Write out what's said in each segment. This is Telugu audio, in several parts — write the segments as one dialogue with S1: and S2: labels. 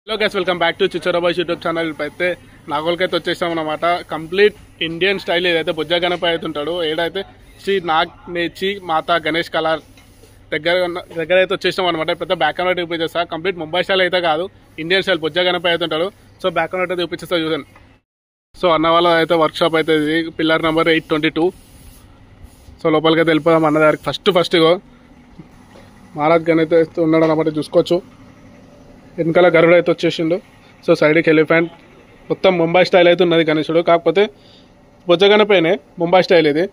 S1: Hello guys, welcome back to Chichora Boys YouTube channel. అయితే నాగోల్కైతే వచ్చేసాం అనమాట. కంప్లీట్ ఇండియన్ స్టైల్ ఏదైతే బుజ్జ గణపతి అయితే ఉంటాడు, ఏదైతే శ్రీ నాగ్ నేచి మాతా గణేష్ కళార్ దగ్గర అయితే వచ్చేసాం అనమాట. పెద్ద బ్యాక్ అండ్ చూపించేస్తా. కంప్లీట్ ముంబై స్టైల్ అయితే కాదు, ఇండియన్ స్టైల్ బుజ్జ గణపతి అయితే ఉంటాడు. సో బ్యాక్ అండ్ అయితే చూపించేస్తా చూడండి. సో అన్న వాళ్ళ అయితే వర్క్ షాప్ అయితే ఇది పిల్లర్ నెంబర్ 822. సో లోపలికి అయితే వెళ్ళిపోదాం అన్న దగ్గరికి. ఫస్ట్ మహారాజ్ గణేష్ అయితే ఉన్నాడు అనమాట, చూసుకోవచ్చు. వెనకాల గరుడు అయితే వచ్చేసిండు. సో సైడ్కి ఎలిఫెంట్, మొత్తం ముంబై స్టైల్ అయితే ఉన్నది గణేశుడు. కాకపోతే బొజ్జ గణపైనే ముంబై స్టైల్ ఇది.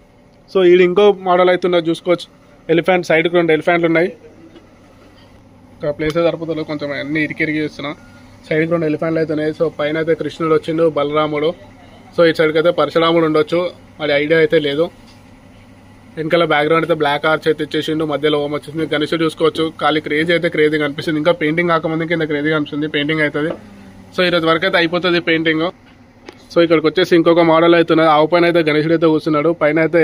S1: సో ఇది ఇంకో మోడల్ అయితే ఉన్నది, చూసుకోవచ్చు. ఎలిఫెంట్ సైడ్కి 2 ఎలిఫెంట్లు ఉన్నాయి. ఇంకా ప్లేసే సరిపోతుంది, కొంచెం అన్ని ఇరికిరిగి చేస్తున్నా. సైడ్కి 2 ఎలిఫెంట్లు అయితే ఉన్నాయి. సో పైన అయితే కృష్ణుడు వచ్చిండు, బలరాముడు. సో ఈ సైడ్కి అయితే పరశురాముడు ఉండొచ్చు, మరి ఐడియా అయితే లేదు. వెనకాల బ్యాక్గ్రౌండ్ అయితే బ్లాక్ ఆర్చ్ అయితే ఇచ్చేసిండు, మధ్యలో ఓం వచ్చేసింది. గణేశుడు చూసుకోవచ్చు. ఖాళీ క్రేజీ అయితే క్రేజీగా అనిపిస్తుంది. ఇంకా పెయింటింగ్ కాకముందు కింద క్రేజీగా అనిపిస్తుంది. పెయింటింగ్ అవుతుంది. సో ఈరోజు వరకు అయితే అయిపోతుంది పెయింటింగ్. సో ఇక్కడికి వచ్చేసి ఇంకొక మోడల్ అవుతున్నది. ఆవు పైన అయితే గణేశుడు అయితే కూర్చున్నాడు. పైన అయితే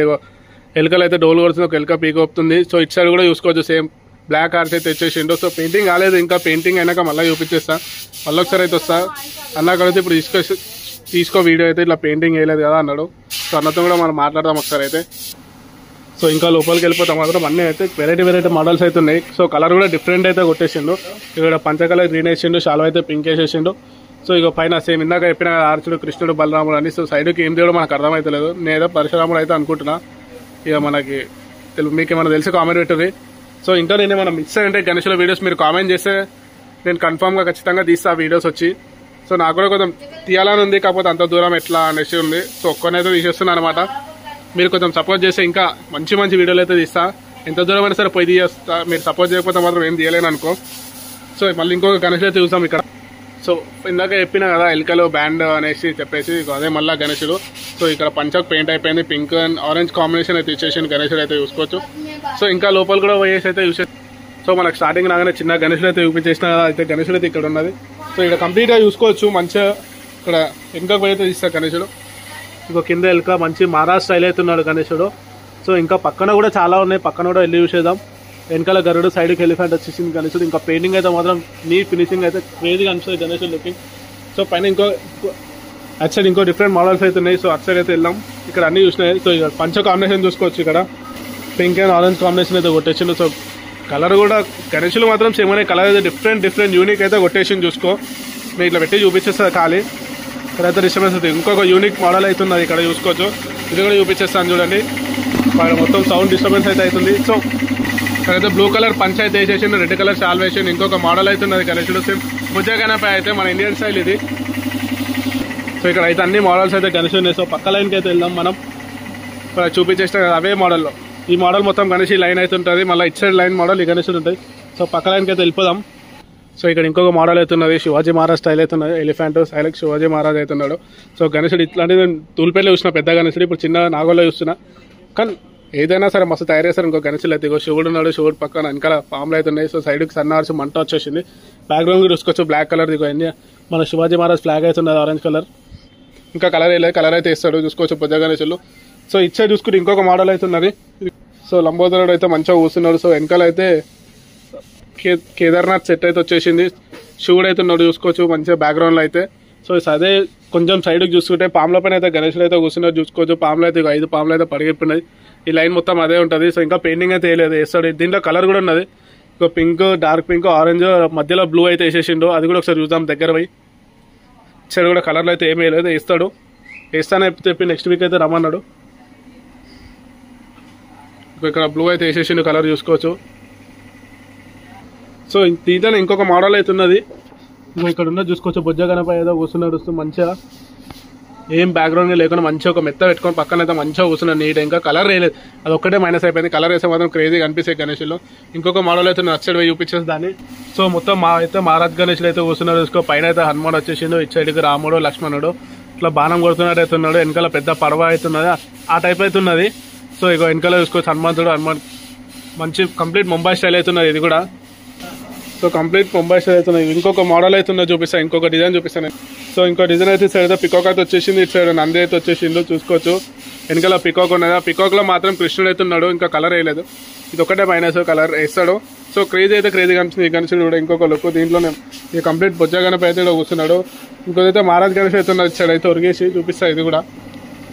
S1: ఎలుకలు అయితే డోలు కొడుతుంది, ఒక ఎలుక పీక్ వస్తుంది. సో ఇటు సైడ్ కూడా చూసుకోవచ్చు, సేమ్ బ్లాక్ ఆర్చ్ అయితే ఇచ్చేసిండు. సో పెయింటింగ్ కాలేదు ఇంకా, పెయింటింగ్ అయినాక మళ్ళీ చూపించేస్తా. మళ్ళీ ఒకసారి అయితే వస్తా. అన్న అక్కడైతే ఇప్పుడు తీసుకో వీడియో అయితే ఇట్లా పెయింటింగ్ వేయలేదు కదా అన్నాడు. సో అన్నతో కూడా మనం మాట్లాడదాం ఒకసారి అయితే. సో ఇంకా లోపలికి వెళ్ళిపోతాం మాత్రం అన్నీ అయితే వెరైటీ మోడల్స్ అయితే ఉన్నాయి. సో కలర్ కూడా డిఫరెంట్ అయితే కొట్టేసిండు. ఇక్కడ పంచ కలర్ గ్రీన్ వేసిండు, షాలో అయితే పింక్ వేసేసిండు. సో ఇక పైన సేమ్ ఇందాక చెప్పిన ఆర్చుడు కృష్ణుడు బలరాముడు అని. సో సైడ్కి ఏం దేవుడు మనకు అర్థమైతలేదు. నేనేదో పరశురాముడు అయితే అనుకుంటున్నా. ఇక మనకి మీకు ఏమైనా తెలిసి కామెంట్ పెట్టండి. సో ఇంకా నేను ఏమైనా మిస్ అయ్యంటే గణేశుల వీడియోస్ మీరు కామెంట్ చేస్తే నేను కన్ఫామ్గా ఖచ్చితంగా తీస్తా వీడియోస్ వచ్చి. సో నాకు కూడా కొంచెం తీయాలని ఉంది, కాకపోతే అంత దూరం ఎట్లా అనేసి ఉంది. సో ఒక్కనైతే తీసేస్తున్నాను అనమాట. మీరు కొంచెం సపోర్ట్ చేస్తే ఇంకా మంచి వీడియోలు అయితే తీస్తా. ఎంత దూరం అయినా సరే పోయి తీయేస్తా. మీరు సపోర్ట్ చేయకపోతే మాత్రం ఏం తీయలేను అనుకో. సో మళ్ళీ ఇంకొక గణేష్ అయితే చూసాం ఇక్కడ. సో ఇందాక చెప్పినా కదా ఎలుకలు బ్యాండ్ అనేసి చెప్పేసి, అదే మళ్ళీ గణేశుడు. సో ఇక్కడ పంచకు పెయింట్ అయిపోయింది, పింక్ అండ్ ఆరెంజ్ కాంబినేషన్ అయితే ఇచ్చేసి గణేశుడు అయితే చూసుకోవచ్చు. సో ఇంకా లోపల కూడా పోయేసి అయితే చూసే. సో మనకు స్టార్టింగ్ రాగానే చిన్న గణేశుడు అయితే చూపించేసిన అయితే గణేశుడు అయితే ఇక్కడ ఉన్నది. సో ఇక్కడ కంప్లీట్గా చూసుకోవచ్చు. మంచిగా ఇక్కడ ఇంకా పోయితే తీస్తారు గణేశుడు. ఇంకో కింద ఎలుక మంచి మహారాజ్ స్టైల్ అవుతున్నాడు గణేశుడు. సో ఇంకా పక్కన కూడా చాలా ఉన్నాయి, పక్కన కూడా వెళ్ళి చూసేద్దాం. వెనకాల గరుడు, సైడ్కి ఎలిఫెంట్ వచ్చేసింది గణేశుడు. ఇంకా పెయింటింగ్ అయితే మాత్రం నీట్ ఫినిషింగ్ అయితే క్రేజీగా అనిపిస్తుంది గణేశుడు లుకింగ్. సో పైన అటు సైడ్ ఇంకో డిఫరెంట్ మోడల్స్ అయితే ఉన్నాయి. సో అటు సైడ్ అయితే వెళ్దాం. ఇక్కడ అన్ని చూసినాయి. సో ఇక్కడ పంచ కాంబినేషన్ చూసుకోవచ్చు. ఇక్కడ పింక్ అండ్ ఆరెంజ్ కాంబినేషన్ అయితే కొట్టేసిండు. సో కలర్ కూడా గణేశులు మాత్రం సేమ్ అనే కలర్ అయితే డిఫరెంట్ యూనిక్ అయితే కొట్టేసింది. చూసుకో, నేను ఇట్లా పెట్టి చూపించేస్తుంది ఖాళీ. ఇక్కడైతే డిస్టర్బెన్స్ అవుతుంది. ఇంకొక యూనిక్ మోడల్ అవుతున్నది, ఇక్కడ చూసుకోవచ్చు. ఇది కూడా చూపించేస్తాను చూడండి. మొత్తం సౌండ్ డిస్టర్బెన్స్ అయితే అవుతుంది. సో ఇక్కడైతే బ్లూ కలర్ పంచ్ అయితే వేసేసిండు, రెడ్ కలర్ షాల్ వేసిండు. ఇంకొక మోడల్ అవుతున్నది గణేశుడు, సేమ్ బుజ్జ గణపతి అయితే మన ఇండియన్ స్టైల్ ఇది. సో ఇక్కడ అయితే అన్ని మోడల్స్ అయితే గణేశుడు. సో పక్క లైన్కి అయితే వెళ్దాం మనం. ఇక్కడ చూపించేసిన అవే మోడల్లో ఈ మోడల్ మొత్తం గణేష్ లైన్ అయితే ఉంటుంది. మళ్ళీ ఇటు సైడ్ లైన్ మోడల్ ఈ గణేశుడు ఉంటుంది. సో పక్క లైన్కి అయితే వెళ్ళిపోదాం. సో ఇక్కడ ఇంకొక మోడల్ అవుతున్నది, శివాజీ మహారాజ్ స్టైల్ అవుతున్నది. ఎలిఫెంట్ స్టైల్కి శివాజీ మహారాజ్ అవుతున్నాడు. సో గణేశుడు ఇట్లాంటిది తూలిపేలో చూసిన పెద్ద గణేశుడు, ఇప్పుడు చిన్న నాగోల్లో చూస్తున్నా. కానీ ఏదైనా సరే మస్తు తయారు చేస్తారు. ఇంకో గణేశులు అయితే శివుడు ఉన్నాడు, శివుడు పక్కన వెనకాల పాములు అవుతున్నాయి. సో సైడ్కి సన్నార్చి మంట వచ్చేసింది. బ్యాక్గ్రౌండ్ చూసుకోవచ్చు, బ్లాక్ కలర్ దిగో మన శివాజీ మహారాజ్ ఫ్లాగ్ అవుతున్నది, ఆరెంజ్ కలర్. ఇంకా కలర్ వేయలేదు, కలర్ అయితే ఇస్తాడు చూసుకోవచ్చు పెద్ద గణేశులు. సో ఇటు సైడ్ చూసుకుంటే ఇంకొక మోడల్ అవుతున్నది. సో లంబోదరుడు అయితే మంచిగా కూర్చున్నాడు. సో వెనకాల అయితే కేదార్నాథ్ సెట్ అయితే వచ్చేసింది. శివుడు అయితే ఉన్నాడు చూసుకోవచ్చు మంచిగా బ్యాక్గ్రౌండ్లో అయితే. సో అదే కొంచెం సైడ్కి చూసుకుంటే పాముల పైన అయితే గణేశుడు అయితే కూర్చున్నారు చూసుకోవచ్చు. పాములు అయితే 5 పాములు అయితే పడిగిపోయినాయి. ఈ లైన్ మొత్తం అదే ఉంటుంది. సో ఇంకా పెయింటింగ్ అయితే వేయలేదు, వేస్తాడు. దీంట్లో కలర్ కూడా ఉన్నది, ఇంకో పింక్, డార్క్ పింక్, ఆరెంజ్, మధ్యలో బ్లూ అయితే వేసేసిండు. అది కూడా ఒకసారి చూద్దాం దగ్గర పోయి. సైడ్ కూడా కలర్లో అయితే ఏమీ వేయలేదు, వేస్తాడు. వేస్తానని చెప్పి నెక్స్ట్ వీక్ అయితే రమ్మన్నాడు. ఇక్కడ బ్లూ అయితే వేసేసిండు, కలర్ చూసుకోవచ్చు. సో దీంట్లో ఇంకొక మోడల్ అయితే ఉన్నది. ఇక్కడ ఉన్నది చూసుకోవచ్చు, బుజ్జ గణపతి ఏదో కూర్చున్నాడు మంచిగా, ఏం బ్యాక్గ్రౌండ్ లేకుండా మంచిగా ఒక మెత్త పెట్టుకొని పక్కన అయితే మంచిగా కూర్చున్నాడు నీట్. ఇంకా కలర్ వేయలేదు, అది ఒక్కటే మైనస్ అయిపోయింది. కలర్ వేస్తే మాత్రం క్రేజీగా అనిపిస్తాయి గణేశులు. ఇంకొక మోడల్ అయితే నచ్చడు పోయి చూపించేసి దాన్ని. సో మొత్తం మహారాజ్ గణేశులు అయితే కూర్చున్నారు చూసుకో. పైన అయితే హనుమాన్ వచ్చేసిండు, ఇటు సైడ్కి రాముడు, లక్ష్మణుడు ఇట్లా బాణం కొడుతున్నట్టు అవుతున్నాడు. వెనకాల పెద్ద పడవ అవుతున్నది, ఆ టైప్ అవుతున్నది. సో ఇక వెనకాల చూసుకోవచ్చు హనుమంతుడు మంచి కంప్లీట్ ముంబై స్టైల్ అవుతున్నది ఇది కూడా. సో కంప్లీట్ ముంబై స్టైల్ అవుతున్నాయి. ఇంకొక మోడల్ అవుతున్నది చూపిస్తాను, ఇంకొక డిజైన్ చూపిస్తాను. సో ఇంకో డిజైన్ అయితే సైడ్ అయితే పికాక్ అయితే వచ్చేసింది, ఇటు సైడ్ నంది అయితే వచ్చేసిండు చూసుకోవచ్చు. వెనకాల పికాక్ ఉన్నది, ఆ పికాక్లో మాత్రం కృష్ణుడు అయితే ఉన్నాడు, ఇంకా కలర్ వేయలేదు. ఇది ఒకటే మైనస్, కలర్ వేస్తాడు. సో క్రేజీ అయితే క్రేజీ కనిపిస్తుంది. ఈ గణేశుడు కూడా ఇంకొక లుక్. దీంట్లోనే ఈ కంప్లీట్ బొజ్జ గణపతి అయితే కూర్చున్నాడు. ఇంకోదైతే మహారాజ్ గణేష్ అయితే ఉన్నది. ఇటు సైడ్ అయితే ఒరిగేసి చూపిస్తా. ఇది కూడా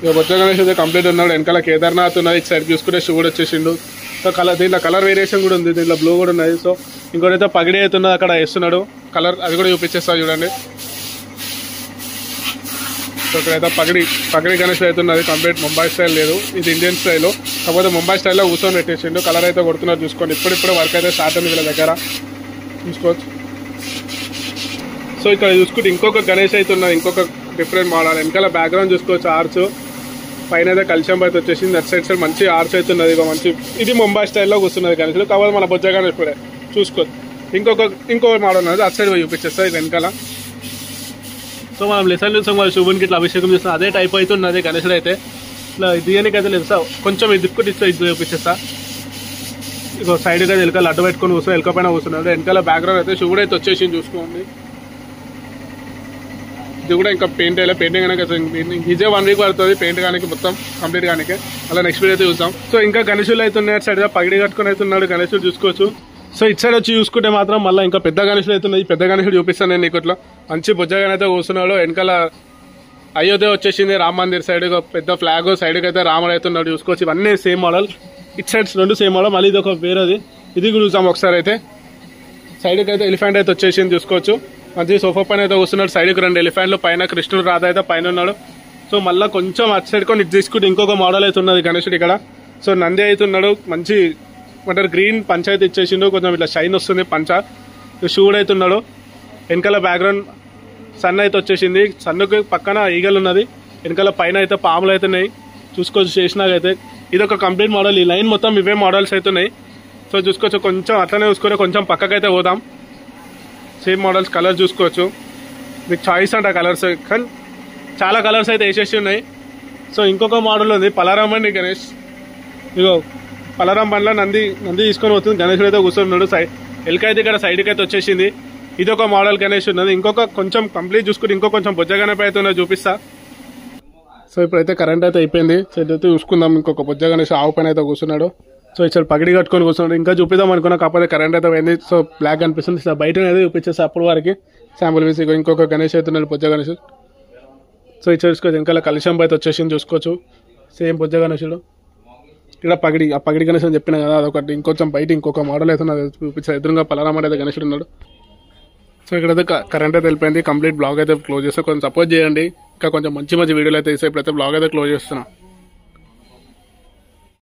S1: ఇక బొజ్జ గణేష్ అయితే కంప్లీట్ ఉన్నాడు. వెనకాల కేదార్నాథ్ ఉన్నది. ఇటు సైడ్ చూసుకుంటే శివుడు వచ్చేసిండు. సో దీంట్లో కలర్ వేరియేషన్ కూడా ఉంది. దీంట్లో బ్లూ కూడా ఉన్నది. సో ఇంకోటైతే పగిడి అయితే ఉన్నది అక్కడ వేస్తున్నాడు కలర్. అది కూడా చూపించేస్తా చూడండి. సో ఇక్కడైతే పగిడి గణేష్ అయితే ఉన్నది. కంప్లీట్ ముంబై స్టైల్ లేదు, ఇది ఇండియన్ స్టైల్. కాకపోతే ముంబై స్టైల్లో కూర్చొని పెట్టేసిండు. కలర్ అయితే కొడుతున్నారు చూసుకోండి. ఇప్పుడిప్పుడు వర్క్ అయితే స్టార్ట్ అయింది వీళ్ళ దగ్గర చూసుకోవచ్చు. సో ఇక్కడ చూసుకుంటే ఇంకొక గణేష్ అయితే ఉన్నది. ఇంకొక డిఫరెంట్ మోడల్. వెనకాల బ్యాక్గ్రౌండ్ చూసుకోవచ్చు. ఆర్చ్ పైన అయితే కల్చం అయితే వచ్చేసింది. అటు సైడ్ మంచి ఆర్చ్ అయితే ఉన్నది. ఇక మంచి ఇది ముంబై స్టైల్లో కూర్చున్నది గణేషుడు. కావాలి మన బొజ్జ గణేష్ కూడా చూసుకోవచ్చు. ఇంకో మోడల్ ఉన్నది. అటు సైడ్ చూపించేస్తుంది వెనకాల. సో మనం లెసన్ చూసాం వాళ్ళు శుభునికి ఇట్లా అభిషేకం చేస్తాం. అదే టైప్ అయితే ఉన్నది గణేశుడు అయితే. ఇట్లా దిగానికి అయితే లేదు సార్. కొంచెం దిక్కుటి ఇస్తే ఇది చూపించేస్తా. ఇక సైడ్గా ఎలుక లడ్డు పెట్టుకొని కూర్చొని ఎలుక పైన కూర్చున్నాడు. వెనకాల బ్యాక్గ్రౌండ్ అయితే శివుడు అయితే వచ్చేసి చూసుకోండి. ఇది కూడా ఇంకా పెయింట్ అయ్యే పెయింటింగ్ కనుక ఇదే 1 వీక్ పడుతుంది పెయింట్ కానీ మొత్తం కంప్లీట్ కానీ. అలా నెక్స్ట్ వీడియో అయితే చూద్దాం. సో ఇంకా గణేశులు అయితే ఉన్నాయి. సైడ్గా పగిడి కట్టుకుని అయితే ఉన్నాడు గణేశుడు చూసుకోవచ్చు. సో ఇటు సైడ్ వచ్చి చూసుకుంటే మాత్రం మళ్ళీ ఇంకా పెద్ద గణేశుడు అయితే ఉన్నాయి. పెద్ద గణేశుడు చూపిస్తాను నేను నీకు. ఇట్లా మంచి బొజ్జగానే అయితే కూర్చున్నాడు. వెనకాల అయోధ్య వచ్చేసింది రామ మందిర్ సైడ్ పెద్ద ఫ్లాగ్. సైడ్కి అయితే రాముడు అయితే ఉన్నాడు చూసుకోవచ్చు. ఇవన్నీ సేమ్ మోడల్. ఇటు సైడ్స్ 2 సేమ్ మోడల్. మళ్ళీ ఇది ఒక వేరేది. ఇది చూసాం ఒకసారి అయితే. సైడ్కి అయితే ఎలిఫెంట్ అయితే వచ్చేసింది చూసుకోవచ్చు. మంచి సోఫా పైన అయితే కూర్చున్నాడు. సైడ్కి 2 ఎలిఫెంట్లు, పైన కృష్ణుడు రాధ అయితే పైన ఉన్నాడు. సో మళ్ళీ కొంచెం అటు సైడ్ కొని తీసుకుంటే ఇంకొక మోడల్ అయితే ఉన్నది గణేశుడు ఇక్కడ. సో నంది అయితే ఉన్నాడు. మంచి అంటే గ్రీన్ పంచ అయితే ఇచ్చేసిండు. కొంచెం ఇట్లా షైన్ వస్తుంది పంచ. శివుడు అయితే ఉన్నాడు. వెనకాల బ్యాక్గ్రౌండ్ సన్ అయితే వచ్చేసింది. సన్నుకి పక్కన ఈగలు ఉన్నది. వెనకాల పైన అయితే పాములు అయితే ఉన్నాయి చూసుకోవచ్చు. చేసినాకైతే ఇది ఒక కంప్లీట్ మోడల్. ఈ లైన్ మొత్తం ఇవే మోడల్స్ అయితే ఉన్నాయి. సో చూసుకోవచ్చు. కొంచెం అట్లనే చూసుకొని కొంచెం పక్కకైతే పోదాం. సేమ్ మోడల్స్ కలర్ చూసుకోవచ్చు. మీకు చాయిస్ అంట కలర్స్. కానీ చాలా కలర్స్ అయితే వేసేసి ఉన్నాయి. సో ఇంకొక మోడల్ ఉంది పలారాం అండి గణేష్. ఇగో పలారాం బండ్లో నంది తీసుకొని పోతుంది. గణేశుడు అయితే కూర్చున్నాడు. ఎలుక అయితే ఇక్కడ సైడ్కి అయితే వచ్చేసింది. ఇది ఒక మోడల్ గణేష్ ఉన్నది. ఇంకొక కొంచెం కంప్లీట్ చూసుకుని ఇంకో కొంచెం బొజ్జ గణపతి అయితే ఉన్నది చూపిస్తా. సో ఇప్పుడైతే కరెంట్ అయితే అయిపోయింది. సో ఇదైతే చూసుకుందాం. ఇంకొక బొజ్జ గణేష్ ఆవు పైన అయితే కూర్చున్నాడు. సో ఇక్కడ పగిడి కట్టుకొని కూర్చున్నాడు. ఇంకా చూపిద్దాం అనుకున్నా కాకపోతే కరెంట్ అయితే పోయింది. సో బ్లాక్ కనిపిస్తుంది. సో బయట అయితే చూపించేస్తా అప్పుడు వారికి శాంపుల్ వేసి. ఇంకొక గణేష్ అయితే ఉన్నాడు బొజ్జ గణేష్. సో ఇక్కడ చూసుకోవచ్చు. ఇంకా కలుషం అయితే వచ్చేసింది చూసుకోవచ్చు. సేమ్ బొజ్జ గణేశుడు. ఇక్కడ ఆ పగిడి గణేష్ అని చెప్పిన కదా అదొకటి. ఇంకొంచెం బయట ఇంకొక మోడల్ అయితే చూపించారు. ఎదురుగా పలారాం అయితే గణేశుడు ఉన్నాడు. సో ఇక్కడైతే కరెంట్ అయితే వెళ్ళిపోయింది. కంప్లీట్ బ్లాగ్ అయితే క్లోజ్ చేస్తే కొంచెం సపోర్ట్ చేయండి. ఇంకా కొంచెం మంచి వీడియోలు అయితే ఇస్తే ఇప్పుడైతే బ్లాగ్ అయితే క్లోజ్ చేస్తున్నా.